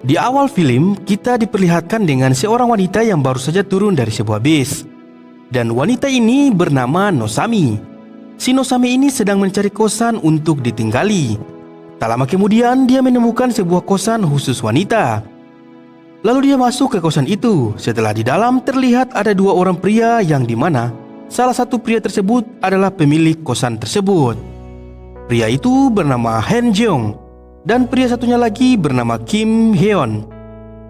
Di awal film, kita diperlihatkan dengan seorang wanita yang baru saja turun dari sebuah bis. Dan wanita ini bernama Nosami. Si Nosami ini sedang mencari kosan untuk ditinggali. Tak lama kemudian, dia menemukan sebuah kosan khusus wanita. Lalu dia masuk ke kosan itu. Setelah di dalam, terlihat ada dua orang pria yang dimana salah satu pria tersebut adalah pemilik kosan tersebut. Pria itu bernama Han Jeong. Dan pria satunya lagi bernama Kim Heon.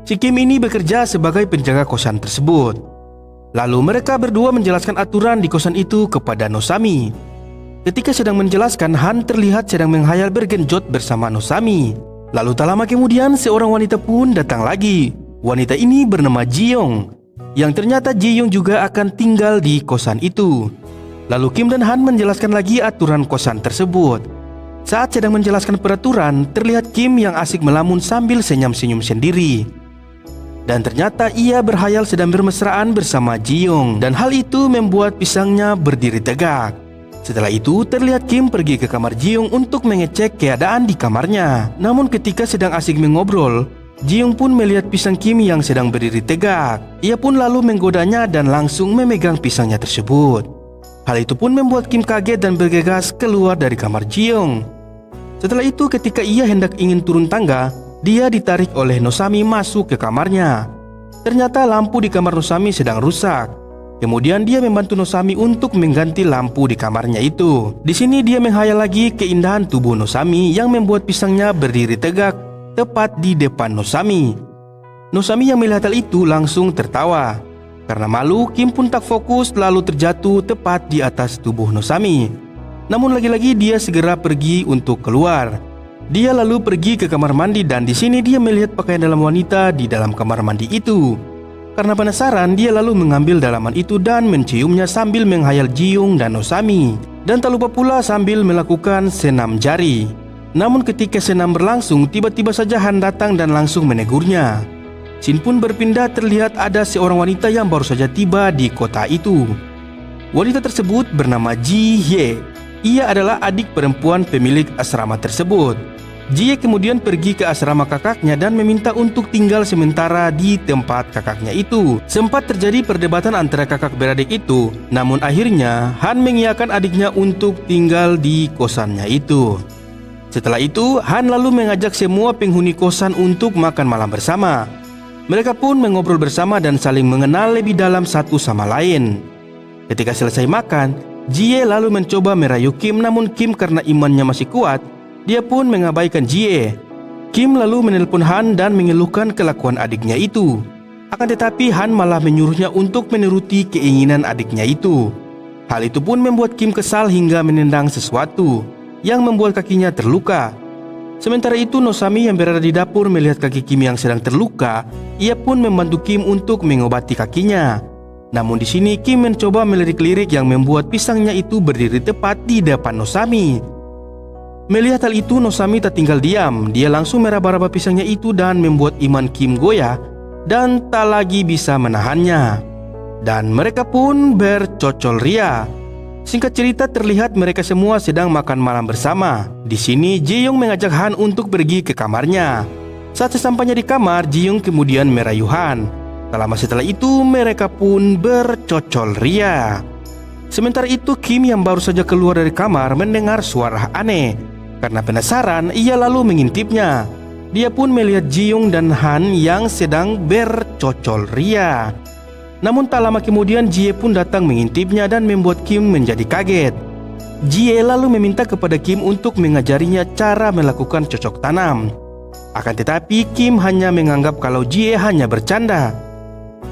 Si Kim ini bekerja sebagai penjaga kosan tersebut. Lalu mereka berdua menjelaskan aturan di kosan itu kepada Nosami. Ketika sedang menjelaskan, Han terlihat sedang menghayal bergenjot bersama Nosami. Lalu tak lama kemudian seorang wanita pun datang lagi. Wanita ini bernama Ji-young, yang ternyata Ji-young juga akan tinggal di kosan itu. Lalu Kim dan Han menjelaskan lagi aturan kosan tersebut. Saat sedang menjelaskan peraturan, terlihat Kim yang asik melamun sambil senyum-senyum sendiri. Dan ternyata ia berhayal sedang bermesraan bersama Ji-young, dan hal itu membuat pisangnya berdiri tegak. Setelah itu, terlihat Kim pergi ke kamar Ji-young untuk mengecek keadaan di kamarnya. Namun ketika sedang asik mengobrol, Ji-young pun melihat pisang Kim yang sedang berdiri tegak. Ia pun lalu menggodanya dan langsung memegang pisangnya tersebut. Hal itu pun membuat Kim kaget dan bergegas keluar dari kamar Ji-young. Setelah itu ketika ia hendak ingin turun tangga, dia ditarik oleh Nosami masuk ke kamarnya. Ternyata lampu di kamar Nosami sedang rusak. Kemudian dia membantu Nosami untuk mengganti lampu di kamarnya itu. Di sini dia menghayal lagi keindahan tubuh Nosami yang membuat pisangnya berdiri tegak tepat di depan Nosami. Nosami yang melihat hal itu langsung tertawa. Karena malu, Kim pun tak fokus lalu terjatuh tepat di atas tubuh Nosami. Namun lagi-lagi dia segera pergi untuk keluar. Dia lalu pergi ke kamar mandi dan di sini dia melihat pakaian dalam wanita di dalam kamar mandi itu. Karena penasaran, dia lalu mengambil dalaman itu dan menciumnya sambil menghayal Ji-young dan Nosami. Dan tak lupa pula sambil melakukan senam jari. Namun ketika senam berlangsung, tiba-tiba saja Han datang dan langsung menegurnya. Scene pun berpindah, terlihat ada seorang wanita yang baru saja tiba di kota itu. Wanita tersebut bernama Ji Hye. Ia adalah adik perempuan pemilik asrama tersebut. Ji Hye kemudian pergi ke asrama kakaknya dan meminta untuk tinggal sementara di tempat kakaknya itu. Sempat terjadi perdebatan antara kakak beradik itu, namun akhirnya Han mengiyakan adiknya untuk tinggal di kosannya itu. Setelah itu, Han lalu mengajak semua penghuni kosan untuk makan malam bersama. Mereka pun mengobrol bersama dan saling mengenal lebih dalam satu sama lain. Ketika selesai makan, Ji Hye lalu mencoba merayu Kim, namun Kim karena imannya masih kuat, dia pun mengabaikan Ji Hye. Kim lalu menelpon Han dan mengeluhkan kelakuan adiknya itu. Akan tetapi Han malah menyuruhnya untuk menuruti keinginan adiknya itu. Hal itu pun membuat Kim kesal hingga menendang sesuatu yang membuat kakinya terluka. Sementara itu Nosami yang berada di dapur melihat kaki Kim yang sedang terluka. Ia pun membantu Kim untuk mengobati kakinya. Namun di sini Kim mencoba melirik-lirik yang membuat pisangnya itu berdiri tepat di depan Nosami. Melihat hal itu, Nosami tak tinggal diam. Dia langsung meraba-raba pisangnya itu dan membuat iman Kim goyah dan tak lagi bisa menahannya. Dan mereka pun bercocol ria. Singkat cerita, terlihat mereka semua sedang makan malam bersama. Di sini Ji-young mengajak Han untuk pergi ke kamarnya. Saat sesampainya di kamar, Ji-young kemudian merayu Han. Tak lama setelah itu, mereka pun bercocol ria. Sementara itu, Kim yang baru saja keluar dari kamar mendengar suara aneh. Karena penasaran, ia lalu mengintipnya. Dia pun melihat Ji-young dan Han yang sedang bercocol ria. Namun tak lama kemudian Ji Hye pun datang mengintipnya dan membuat Kim menjadi kaget. Ji Hye lalu meminta kepada Kim untuk mengajarinya cara melakukan cocok tanam. Akan tetapi Kim hanya menganggap kalau Ji Hye hanya bercanda.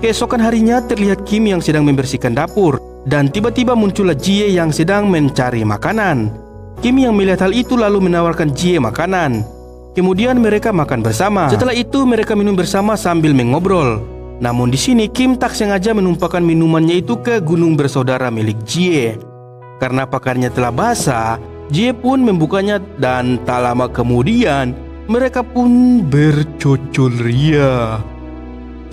Keesokan harinya terlihat Kim yang sedang membersihkan dapur dan tiba-tiba muncullah Ji Hye yang sedang mencari makanan. Kim yang melihat hal itu lalu menawarkan Ji Hye makanan. Kemudian mereka makan bersama. Setelah itu mereka minum bersama sambil mengobrol. Namun di sini Kim tak sengaja menumpahkan minumannya itu ke gunung bersaudara milik Ji Hye. Karena pakaiannya telah basah, Ji Hye pun membukanya dan tak lama kemudian mereka pun bercocol ria.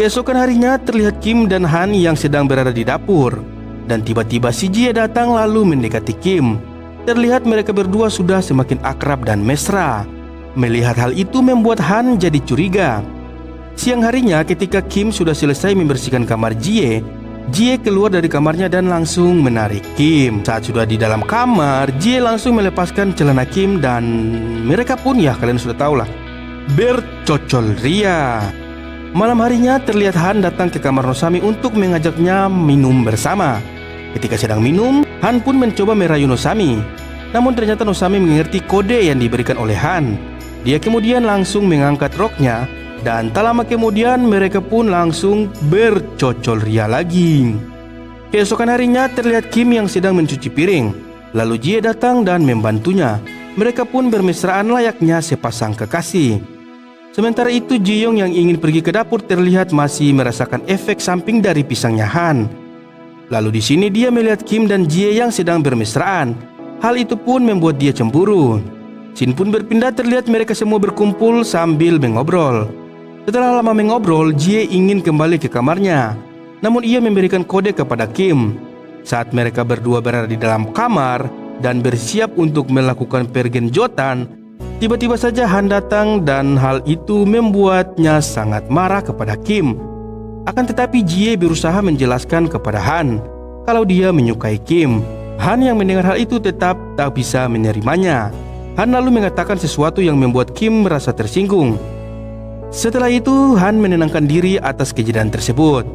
Keesokan harinya terlihat Kim dan Han yang sedang berada di dapur. Dan tiba-tiba si Ji Hye datang lalu mendekati Kim. Terlihat mereka berdua sudah semakin akrab dan mesra. Melihat hal itu membuat Han jadi curiga. Siang harinya ketika Kim sudah selesai membersihkan kamar Jie keluar dari kamarnya dan langsung menarik Kim. Saat sudah di dalam kamar, Jie langsung melepaskan celana Kim dan mereka pun, ya kalian sudah tahu lah, bercocol ria. Malam harinya terlihat Han datang ke kamar Nosami untuk mengajaknya minum bersama. Ketika sedang minum, Han pun mencoba merayu Nosami. Namun ternyata Nosami mengerti kode yang diberikan oleh Han. Dia kemudian langsung mengangkat roknya dan tak lama kemudian mereka pun langsung bercocol ria lagi. Keesokan harinya terlihat Kim yang sedang mencuci piring. Lalu Jie datang dan membantunya. Mereka pun bermesraan layaknya sepasang kekasih. Sementara itu Ji-young yang ingin pergi ke dapur terlihat masih merasakan efek samping dari pisangnya Han. Lalu di sini dia melihat Kim dan Jie yang sedang bermesraan. Hal itu pun membuat dia cemburu. Scene pun berpindah, terlihat mereka semua berkumpul sambil mengobrol. Setelah lama mengobrol, Jie ingin kembali ke kamarnya. Namun ia memberikan kode kepada Kim. Saat mereka berdua berada di dalam kamar dan bersiap untuk melakukan pergenjotan, tiba-tiba saja Han datang dan hal itu membuatnya sangat marah kepada Kim. Akan tetapi Jie berusaha menjelaskan kepada Han kalau dia menyukai Kim. Han yang mendengar hal itu tetap tak bisa menerimanya. Han lalu mengatakan sesuatu yang membuat Kim merasa tersinggung. Setelah itu Han menenangkan diri atas kejadian tersebut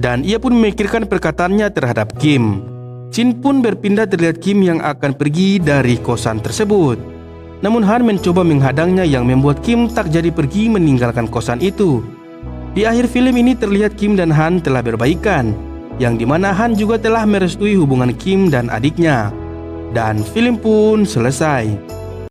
dan ia pun memikirkan perkataannya terhadap Kim. Scene pun berpindah, terlihat Kim yang akan pergi dari kosan tersebut. Namun Han mencoba menghadangnya yang membuat Kim tak jadi pergi meninggalkan kosan itu. Di akhir film ini terlihat Kim dan Han telah berbaikan, yang dimana Han juga telah merestui hubungan Kim dan adiknya. Dan film pun selesai.